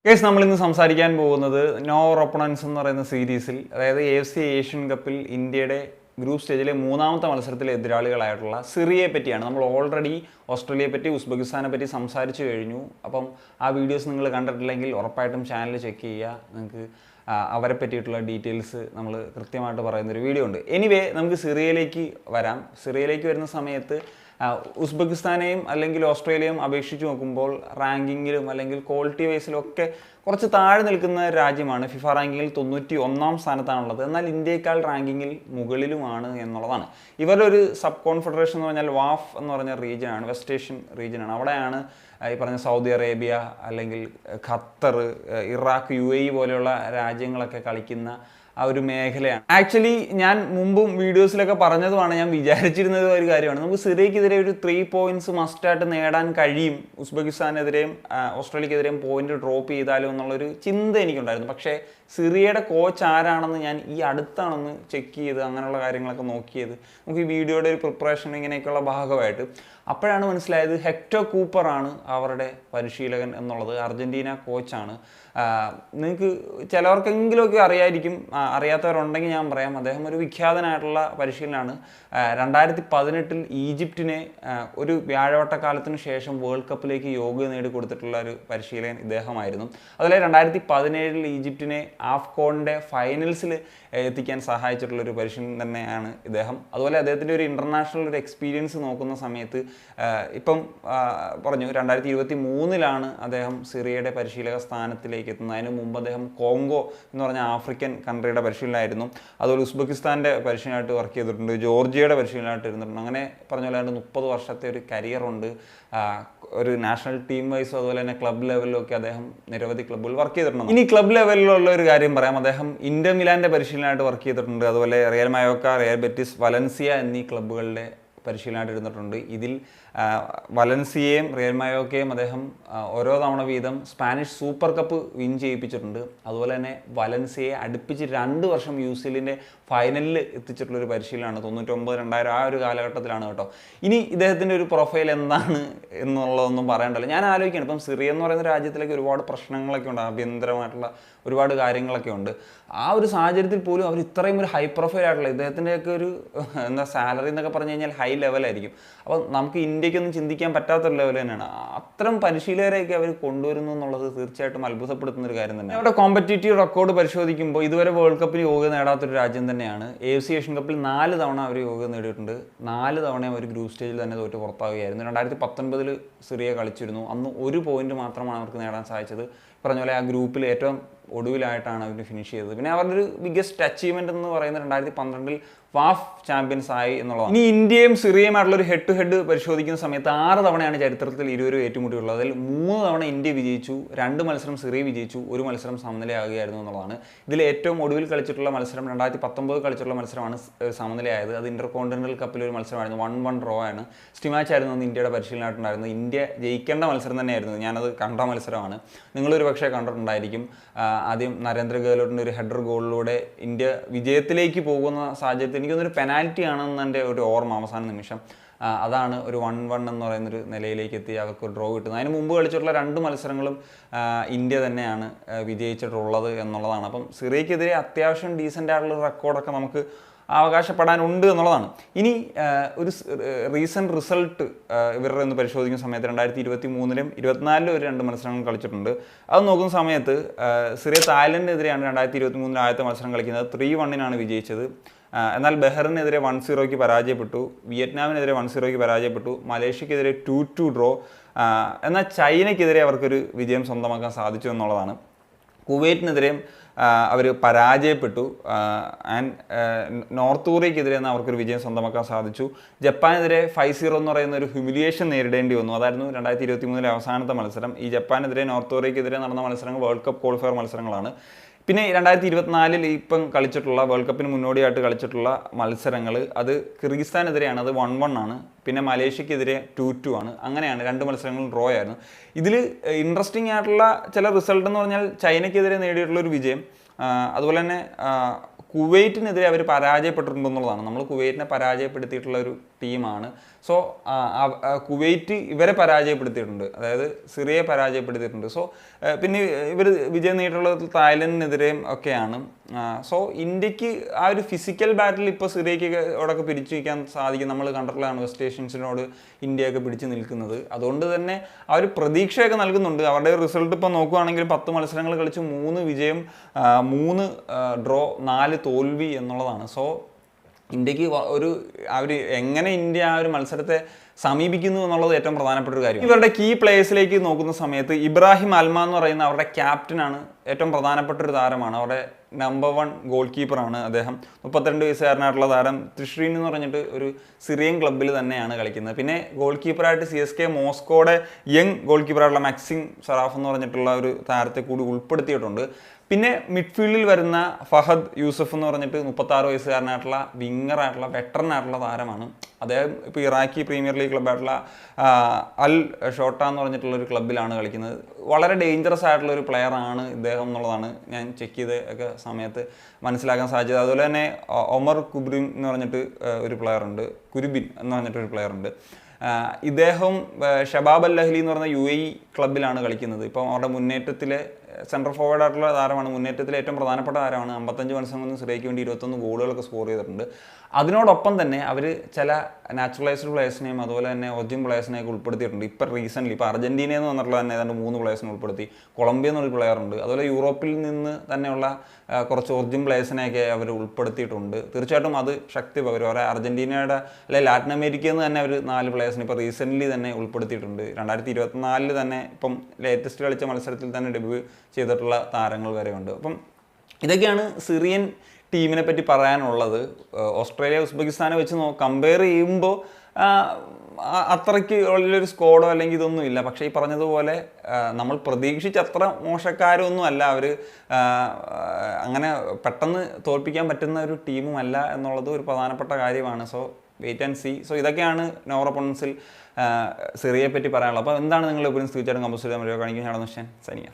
Case നമ്മൾ ഇന്ന് സംസാരിക്കാൻ പോകുന്നത് നോ ഓപ്പണൻസ് എന്ന് പറയുന്ന സീരീസിൽ, അതായത് AFC ഏഷ്യൻ കപ്പിൽ ഇന്ത്യയുടെ ഗ്രൂപ്പ് സ്റ്റേജിലെ മൂന്നാമത്തെ മത്സരത്തിലെ എതിരാളികളായിട്ടുള്ള സിറിയയെ പറ്റിയാണ്. നമ്മൾ ഓൾറെഡി ഓസ്ട്രേലിയയെ പറ്റി, ഉസ്ബെക്കിസ്ഥാനെ പറ്റി സംസാരിച്ചു കഴിഞ്ഞു. അപ്പം ആ വീഡിയോസ് നിങ്ങൾ കണ്ടിട്ടില്ലെങ്കിൽ ഉറപ്പായിട്ടും ചാനൽ ചെക്ക് ചെയ്യുക. നിങ്ങൾക്ക് അവരെ പറ്റിയിട്ടുള്ള ഡീറ്റെയിൽസ് നമ്മൾ കൃത്യമായിട്ട് പറയുന്നൊരു വീഡിയോ ഉണ്ട്. എനിവേ, നമുക്ക് സിറിയയിലേക്ക് വരാം. സിറിയയിലേക്ക് വരുന്ന സമയത്ത് ഉസ്ബെക്കിസ്ഥാനെയും അല്ലെങ്കിൽ ഓസ്ട്രേലിയയും അപേക്ഷിച്ച് നോക്കുമ്പോൾ റാങ്കിങ്ങിലും അല്ലെങ്കിൽ ക്വാളിറ്റി വൈസിലും ഒക്കെ കുറച്ച് താഴെ നിൽക്കുന്ന രാജ്യമാണ്. ഫിഫ റാങ്കിങ്ങിൽ 91-ാം സ്ഥാനത്താണുള്ളത്. എന്നാൽ ഇന്ത്യയേക്കാൾ റാങ്കിങ്ങിൽ മുകളിലുമാണ് എന്നുള്ളതാണ്. ഇവരുടെ ഒരു സബ് കോൺഫെഡറേഷൻ എന്ന് പറഞ്ഞാൽ വാഫ് എന്ന് പറഞ്ഞ റീജിയനാണ്, വെസ്റ്റ് ഏഷ്യൻ റീജിയനാണ്. അവിടെയാണ് ഈ പറഞ്ഞ സൗദി അറേബ്യ അല്ലെങ്കിൽ ഖത്തർ, ഇറാഖ്, UAE പോലെയുള്ള രാജ്യങ്ങളൊക്കെ കളിക്കുന്ന ആ ഒരു മേഖലയാണ്. ആക്ച്വലി ഞാൻ മുമ്പും വീഡിയോസിലൊക്കെ പറഞ്ഞതുമാണ്, ഞാൻ വിചാരിച്ചിരുന്നത് ഒരു കാര്യമാണ്. നമുക്ക് സിറിയക്കെതിരെ ഒരു 3 പോയിന്റ്സ് മസ്റ്റായിട്ട് നേടാൻ കഴിയും. ഉസ്ബെക്കിസ്ഥാനെതിരെയും ഓസ്ട്രേലിയക്കെതിരെയും പോയിന്റ് ഡ്രോപ്പ് ചെയ്താലും എന്നുള്ളൊരു ചിന്ത എനിക്കുണ്ടായിരുന്നു. പക്ഷേ സിറിയയുടെ കോച്ച് ആരാണെന്ന് ഞാൻ ഈ അടുത്താണെന്ന് ചെക്ക് ചെയ്ത് അങ്ങനെയുള്ള കാര്യങ്ങളൊക്കെ നോക്കിയത്. നമുക്ക് ഈ വീഡിയോയുടെ ഒരു പ്രിപ്പറേഷൻ ഇങ്ങനെയൊക്കെയുള്ള ഭാഗമായിട്ട് അപ്പോഴാണ് മനസ്സിലായത് ഹെക്ടർ കൂപ്പറാണ് അവരുടെ പരിശീലകൻ എന്നുള്ളത്. അർജൻറ്റീന കോച്ചാണ്. നിങ്ങൾക്ക് ചിലവർക്കെങ്കിലുമൊക്കെ അറിയായിരിക്കും, അറിയാത്തവരുണ്ടെങ്കിൽ ഞാൻ പറയാം. അദ്ദേഹം ഒരു വിഖ്യാതനായിട്ടുള്ള പരിശീലനമാണ്. 2018 ഈജിപ്തിനെ ഒരു വ്യാഴവട്ടക്കാലത്തിന് ശേഷം വേൾഡ് കപ്പിലേക്ക് യോഗ്യത നേടിക്കൊടുത്തിട്ടുള്ള ഒരു പരിശീലകൻ ഇദ്ദേഹമായിരുന്നു. അതുപോലെ 2017 ഈജിപ്തിനെ ആഫ്കോണിൻ്റെ ഫൈനൽസിൽ എത്തിക്കാൻ സഹായിച്ചിട്ടുള്ളൊരു പരിശീലനം തന്നെയാണ് ഇദ്ദേഹം. അതുപോലെ അദ്ദേഹത്തിൻ്റെ ഒരു ഇൻ്റർനാഷണൽ ഒരു എക്സ്പീരിയൻസ് നോക്കുന്ന സമയത്ത് ഇപ്പം പറഞ്ഞു 2023 അദ്ദേഹം സിറിയയുടെ പരിശീലക സ്ഥാനത്തിലേക്ക് എത്തുന്നത്. അതിന് മുമ്പ് അദ്ദേഹം കോങ്കോ എന്ന് പറഞ്ഞ ആഫ്രിക്കൻ കൺട്രിയുടെ പരിശീലനമായിരുന്നു. അതുപോലെ ഉസ്ബെക്കിസ്ഥാൻ്റെ പരിശീലനമായിട്ട് വർക്ക് ചെയ്തിട്ടുണ്ട്, ജോർജിയയുടെ പരിശീലനമായിട്ട് ഇരുന്നിട്ടുണ്ട്. അങ്ങനെ പറഞ്ഞ പോലെ 30 വർഷത്തെ ഒരു കരിയറുണ്ട്. ഒരു നാഷണൽ ടീം വൈസും അതുപോലെ തന്നെ ക്ലബ് ലെവലിലും ഒക്കെ അദ്ദേഹം നിരവധി ക്ലബ്ബുകൾ വർക്ക് ചെയ്തിട്ടുണ്ട്. ഇനി ക്ലബ് ലെവലിലുള്ള ഒരു കാര്യം പറയാം. അദ്ദേഹം ഇന്റർ മിലാൻ്റെ പരിശീലനമായിട്ട് വർക്ക് ചെയ്തിട്ടുണ്ട്. അതുപോലെ റിയൽ മയോക്ക, റിയൽ ബെറ്റിസ്, വലൻസിയ എന്നീ ക്ലബ്ബുകളുടെ പരിശീലനമായിട്ട് ഇരുന്നിട്ടുണ്ട്. ഇതിൽ വലൻസിയയും റിയൽ മയോക്കയും അദ്ദേഹം ഓരോ തവണ വീതം സ്പാനിഷ് സൂപ്പർ കപ്പ് വിൻ ചെയ്യിപ്പിച്ചിട്ടുണ്ട്. അതുപോലെ തന്നെ വലൻസിയയെ അടുപ്പിച്ച് 2 വർഷം UCLൻ്റെ ഫൈനലിൽ എത്തിച്ചിട്ടുള്ളൊരു പരിശീലനമാണ്. 99-2000 ആ ഒരു കാലഘട്ടത്തിലാണ് കേട്ടോ. ഇനി ഇദ്ദേഹത്തിൻ്റെ ഒരു പ്രൊഫൈൽ എന്താണ് എന്നുള്ളതൊന്നും പറയണ്ടല്ലോ. ഞാൻ ആലോചിക്കുകയാണ്, ഇപ്പം സിറിയ എന്ന് പറയുന്ന രാജ്യത്തിലേക്ക് ഒരുപാട് പ്രശ്നങ്ങളൊക്കെ ഉണ്ട്, ആഭ്യന്തരമായിട്ടുള്ള ഒരുപാട് കാര്യങ്ങളൊക്കെ ഉണ്ട്. ആ ഒരു സാഹചര്യത്തിൽ പോലും അവർ ഇത്രയും ഒരു ഹൈ പ്രൊഫൈൽ ആയിട്ടുള്ള ഇദ്ദേഹത്തിൻ്റെയൊക്കെ ഒരു സാലറി എന്നൊക്കെ പറഞ്ഞു കഴിഞ്ഞാൽ ഹൈ ലെവലായിരിക്കും. അപ്പോൾ നമുക്ക് ഇന്ത്യക്കൊന്നും ചിന്തിക്കാൻ പറ്റാത്തൊരു ലെവൽ തന്നെയാണ്. അത്തരം പരിശീലകരെയൊക്കെ അവർ കൊണ്ടുവരുന്നു എന്നുള്ളത് തീർച്ചയായിട്ടും അത്ഭുതപ്പെടുത്തുന്ന ഒരു കാര്യം തന്നെ. അവരുടെ കോമ്പറ്റീറ്റീവ് റെക്കോർഡ് പരിശോധിക്കുമ്പോൾ ഇതുവരെ വേൾഡ് കപ്പിന് യോഗ്യത നേടാത്തൊരു രാജ്യം തന്നെയാണ്. AFC ഏഷ്യൻ കപ്പിൽ 4 തവണ അവർ യോഗ്യത നേടിയിട്ടുണ്ട്. 4 തവണയും അവർ ഗ്രൂപ്പ് സ്റ്റേജിൽ തന്നെ തോറ്റ് പുറത്താവുകയായിരുന്നു. 2019 സിറിയ കളിച്ചിരുന്നു. അന്ന് 1 പോയിന്റ് മാത്രമാണ് അവർക്ക് നേടാൻ സാധിച്ചത്. പറഞ്ഞ പോലെ ആ ഗ്രൂപ്പിൽ ഏറ്റവും ഒടുവിലായിട്ടാണ് അവർ ഫിനിഷ് ചെയ്തത്. പിന്നെ അവരുടെ ഒരു ബിഗ്ഗസ്റ്റ് അച്ചീവ്മെന്റ് എന്ന് പറയുന്നത് 2012 വാഫ് ചാമ്പ്യൻസ് ആയി എന്നുള്ളതാണ്. ഇനി ഇന്ത്യയും സിറിയയുമായിട്ടുള്ള ഒരു ഹെഡ് ടു ഹെഡ് പരിശോധിക്കുന്ന സമയത്ത് 6 തവണയാണ് ചരിത്രത്തിൽ ഇരുവരും ഏറ്റുമുട്ടിയുള്ളത്. അതിൽ 3 തവണ ഇന്ത്യ വിജയിച്ചു, 2 മത്സരം സിറിയ വിജയിച്ചു, 1 മത്സരം സമനിലയാകുകയായിരുന്നു എന്നുള്ളതാണ്. ഇതിൽ ഏറ്റവും ഒടുവിൽ കളിച്ചിട്ടുള്ള മത്സരം 2019 കളിച്ചിട്ടുള്ള മത്സരമാണ് സമനിലയായത്. അത് ഇന്റർ കോണ്ടിനെന്റൽ കപ്പിൽ ഒരു മത്സരമായിരുന്നു. 1-1 ഡ്രോ ആണ്. സ്റ്റിമാച്ച് ആയിരുന്നു അന്ന് ഇന്ത്യയുടെ പരിശീലനമായിട്ടുണ്ടായിരുന്നത്. ഇന്ത്യ ജയിക്കേണ്ട മത്സരം തന്നെയായിരുന്നു. ഞാനത് കണ്ട മത്സരമാണ്. നിങ്ങളൊരു പക്ഷേ കണ്ടിട്ടുണ്ടായിരിക്കും. ആദ്യം നരേന്ദ്ര ഗെഹ്ലോട്ടിൻ്റെ ഒരു ഹെഡർ ഗോളിലൂടെ ഇന്ത്യ വിജയത്തിലേക്ക് പോകുന്ന സാഹചര്യത്തിൽ എനിക്കൊന്നൊരു പെനാൽറ്റി ആണെന്ന് എൻ്റെ ഒരു ഓർമ്മ അവസാന നിമിഷം. അതാണ് ഒരു 1-1 എന്ന് പറയുന്നൊരു നിലയിലേക്ക് എത്തി അവർക്ക് ഡ്രോ കിട്ടുന്നത്. അതിന് മുമ്പ് കളിച്ചിട്ടുള്ള 2 മത്സരങ്ങളും ഇന്ത്യ തന്നെയാണ് വിജയിച്ചിട്ടുള്ളത് എന്നുള്ളതാണ്. അപ്പം സിറിയക്കെതിരെ അത്യാവശ്യം ഡീസൻ്റ് ആയിട്ടുള്ള റെക്കോർഡൊക്കെ നമുക്ക് അവകാശപ്പെടാനുണ്ട് എന്നുള്ളതാണ്. ഇനി ഒരു റീസെൻറ്റ് റിസൾട്ട് ഇവരുടെ ഒന്ന് പരിശോധിക്കുന്ന സമയത്ത് 2023-ലും 2024-ലും ഒരു 2 മത്സരങ്ങൾ കളിച്ചിട്ടുണ്ട്. അത് നോക്കുന്ന സമയത്ത് സിറിയ തായ്ലൻഡിനെതിരെയാണ് 2023-ൽ ആദ്യത്തെ മത്സരം കളിക്കുന്നത്. 3-1 വിജയിച്ചത്. എന്നാൽ ബഹ്റിനെതിരെ 1-0 പരാജയപ്പെട്ടു, വിയറ്റ്നാമിനെതിരെ 1-0 പരാജയപ്പെട്ടു, മലേഷ്യക്കെതിരെ 2-2 ഡ്രോ. എന്നാൽ ചൈനയ്ക്കെതിരെ അവർക്കൊരു വിജയം സ്വന്തമാക്കാൻ സാധിച്ചു എന്നുള്ളതാണ്. കുവൈറ്റിനെതിരെയും അവർ പരാജയപ്പെട്ടു. ആൻഡ് നോർത്ത് കൊറിയക്കെതിരെ അവർക്കൊരു വിജയം സ്വന്തമാക്കാൻ സാധിച്ചു. ജപ്പാനെതിരെ 5-0 എന്ന് പറയുന്ന ഒരു ഹ്യൂമിലിയേഷൻ നേരിടേണ്ടി വന്നു. അതായിരുന്നു 2023-ലെ അവസാനത്തെ മത്സരം. ഈ ജപ്പാനെതിരെ നോർത്ത് കൊറിയക്കെതിരെ നടന്ന മത്സരങ്ങൾ വേൾഡ് കപ്പ് ക്വാളിഫയർ മത്സരങ്ങളാണ്. പിന്നെ 2024-ൽ ഇപ്പം കളിച്ചിട്ടുള്ള വേൾഡ് കപ്പിന് മുന്നോടിയായിട്ട് കളിച്ചിട്ടുള്ള മത്സരങ്ങൾ അത് കിർഗിസ്ഥാനെതിരെയാണ്. അത് 1-1 ആണ്. പിന്നെ മലേഷ്യക്കെതിരെ 2-2 ആണ്. അങ്ങനെയാണ് 2 മത്സരങ്ങളും ഡ്രോ ആയിരുന്നു. ഇതിൽ ഇൻട്രസ്റ്റിംഗ് ആയിട്ടുള്ള ചില റിസൾട്ട് എന്ന് പറഞ്ഞാൽ ചൈനയ്ക്കെതിരെ നേടിയിട്ടുള്ളൊരു വിജയം, അതുപോലെ തന്നെ കുവൈറ്റിനെതിരെ അവർ പരാജയപ്പെട്ടിട്ടുണ്ടെന്നുള്ളതാണ്. നമ്മൾ കുവൈറ്റിനെ പരാജയപ്പെടുത്തിയിട്ടുള്ള ഒരു ടീമാണ്. സോ കുവൈറ്റ് ഇവരെ പരാജയപ്പെടുത്തിയിട്ടുണ്ട്, അതായത് സിറിയയെ പരാജയപ്പെടുത്തിയിട്ടുണ്ട്. സോ പിന്നെ ഇവർ വിജയം നേടിയിട്ടുള്ളത് തായ്ലൻഡിനെതിരെയും ഒക്കെയാണ്. സോ ഇന്ത്യക്ക് ആ ഒരു ഫിസിക്കൽ ബാറ്റിൽ ഇപ്പോൾ സിറിയയ്ക്ക് അവിടെയൊക്കെ പിടിച്ചു നിൽക്കാൻ സാധിക്കും. നമ്മൾ കണ്ടിട്ടുള്ളതാണ് വെസ്റ്റ് ഏഷ്യൻസിനോട് ഇന്ത്യയൊക്കെ പിടിച്ചു നിൽക്കുന്നത്. അതുകൊണ്ട് തന്നെ ആ ഒരു പ്രതീക്ഷയൊക്കെ നൽകുന്നുണ്ട്. അവരുടെ റിസൾട്ട് ഇപ്പോൾ നോക്കുകയാണെങ്കിൽ 10 മത്സരങ്ങൾ കളിച്ച് 3 വിജയം 3 ഡ്രോ 4 തോൽവി എന്നുള്ളതാണ്. സോ ഇന്ത്യക്ക് അവർ എങ്ങനെ ഇന്ത്യ ആ ഒരു മത്സരത്തെ സമീപിക്കുന്നു എന്നുള്ളത് ഏറ്റവും പ്രധാനപ്പെട്ട ഒരു കാര്യം. ഇവരുടെ കീ പ്ലേയേഴ്സിലേക്ക് നോക്കുന്ന സമയത്ത് ഇബ്രാഹിം അൽമ എന്ന് പറയുന്ന അവരുടെ ക്യാപ്റ്റനാണ്, ഏറ്റവും പ്രധാനപ്പെട്ട ഒരു താരമാണ്. അവരുടെ നമ്പർ 1 ഗോൾ കീപ്പറാണ് അദ്ദേഹം. 32 വയസ്സുകാരനായിട്ടുള്ള താരം തൃശ്രീൻ എന്ന് പറഞ്ഞിട്ട് ഒരു സിറിയൻ ക്ലബ്ബിൽ തന്നെയാണ് കളിക്കുന്നത്. പിന്നെ ഗോൾ കീപ്പറായിട്ട് CSK മോസ്കോയുടെ യങ് ഗോൾ കീപ്പറായിട്ടുള്ള മാക്സിം സറാഫ് എന്ന് പറഞ്ഞിട്ടുള്ള ഒരു താരത്തെ കൂടി ഉൾപ്പെടുത്തിയിട്ടുണ്ട്. പിന്നെ മിഡ്ഫീൽഡിൽ വരുന്ന ഫഹദ് യൂസഫ് എന്ന് പറഞ്ഞിട്ട് 36 വയസ്സുകാരനായിട്ടുള്ള വിങ്ങറായിട്ടുള്ള വെറ്ററനായിട്ടുള്ള താരമാണ്. അദ്ദേഹം ഇപ്പോൾ ഇറാഖി പ്രീമിയർ ലീഗ് ക്ലബ്ബായിട്ടുള്ള അൽ ഷോട്ട എന്ന് പറഞ്ഞിട്ടുള്ള ഒരു ക്ലബ്ബിലാണ് കളിക്കുന്നത്. വളരെ ഡേഞ്ചറസ് ആയിട്ടുള്ള ഒരു പ്ലെയർ ആണ് ഇദ്ദേഹം എന്നുള്ളതാണ് ഞാൻ ചെക്ക് ചെയ്ത് ഒക്കെ സമയത്ത് മനസ്സിലാക്കാൻ സാധിച്ചത്. അതുപോലെ തന്നെ ഒമർ കുബ്രിൻ എന്ന് പറഞ്ഞിട്ട് ഒരു പ്ലെയർ ഉണ്ട്, കുരുബിൻ എന്ന് പറഞ്ഞിട്ടൊരു പ്ലെയർ ഉണ്ട്. ഇദ്ദേഹം ഷബാബ് അൽ അഹ്ലി എന്ന് പറയുന്ന UAE ക്ലബ്ബിലാണ് കളിക്കുന്നത്. ഇപ്പം അവരുടെ മുന്നേറ്റത്തിലെ സെൻട്രൽ ഫോർവേഡ് ആയിട്ടുള്ള താരമാണ്, മുന്നേറ്റത്തിലെ ഏറ്റവും പ്രധാനപ്പെട്ട താരമാണ്. 55 മത്സരങ്ങളിൽ സിറിയയ്ക്ക് വേണ്ടി 21 ഗോളുകളൊക്കെ സ്കോർ ചെയ്തിട്ടുണ്ട്. അതിനോടൊപ്പം തന്നെ അവർ ചില നാച്ചുറലൈസ്ഡ് പ്ലേയേഴ്സിനെയും അതുപോലെ തന്നെ ഒറിജിൻ പ്ലേയേഴ്സിനെയൊക്കെ ഉൾപ്പെടുത്തിയിട്ടുണ്ട്. ഇപ്പോൾ റീസെൻ്റ്ലി ഇപ്പോൾ അർജന്റീനയിൽ നിന്ന് വന്നിട്ടുള്ള തന്നെ ഏതാണ്ട് 3 പ്ലേയേഴ്സിനെ ഉൾപ്പെടുത്തി. കൊളംബിയ എന്നൊരു പ്ലെയർ ഉണ്ട്. അതുപോലെ യൂറോപ്പിൽ നിന്ന് തന്നെയുള്ള കുറച്ച് ഒറിജിൻ പ്ലേയേഴ്സിനെയൊക്കെ അവർ ഉൾപ്പെടുത്തിയിട്ടുണ്ട്. തീർച്ചയായിട്ടും അത് ശക്തി പകരും. അവരെ അർജന്റീനയുടെ അല്ലെങ്കിൽ ലാറ്റിൻ അമേരിക്കയിൽ നിന്ന് തന്നെ അവർ 4 പ്ലേയേഴ്സിനെ ഇപ്പോൾ റീസെൻ്റ്ലി തന്നെ ഉൾപ്പെടുത്തിയിട്ടുണ്ട്. 2024 തന്നെ ഇപ്പം ലേറ്റസ്റ്റ് കളിച്ച മത്സരത്തിൽ തന്നെ ഡെബ്യൂ ചെയ്തിട്ടുള്ള താരങ്ങൾ വരെയുണ്ട്. അപ്പം ഇതൊക്കെയാണ് സിറിയൻ ടീമിനെ പറ്റി പറയാനുള്ളത്. ഓസ്ട്രേലിയ ഉസ്ബെക്കിസ്ഥാനെ വെച്ച് കമ്പയർ ചെയ്യുമ്പോൾ അത്രയ്ക്ക് ഉള്ളൊരു സ്ക്വാഡോ അല്ലെങ്കിൽ ഇതൊന്നും ഇല്ല. പക്ഷേ ഈ പറഞ്ഞതുപോലെ നമ്മൾ പ്രതീക്ഷിച്ച അത്ര മോശക്കാരൊന്നും അല്ല അവർ. അങ്ങനെ പെട്ടെന്ന് തോൽപ്പിക്കാൻ പറ്റുന്ന ഒരു ടീമുമല്ല എന്നുള്ളത് ഒരു പ്രധാനപ്പെട്ട കാര്യമാണ്. So wait and see. So ഇതൊക്കെയാണ് നോർ ഒപ്പോണൻസിൽ സിറിയയെ പറ്റി പറയാനുള്ളത്. അപ്പോൾ എന്താണ് നിങ്ങളുടെ ഒപ്പീനിയൻസ്? തീർച്ചയായിട്ടും കമ്പോസ് ചെയ്താൽ മതി. കാണിക്കുന്നതാണെന്ന് വെച്ചാൽ സനിയ.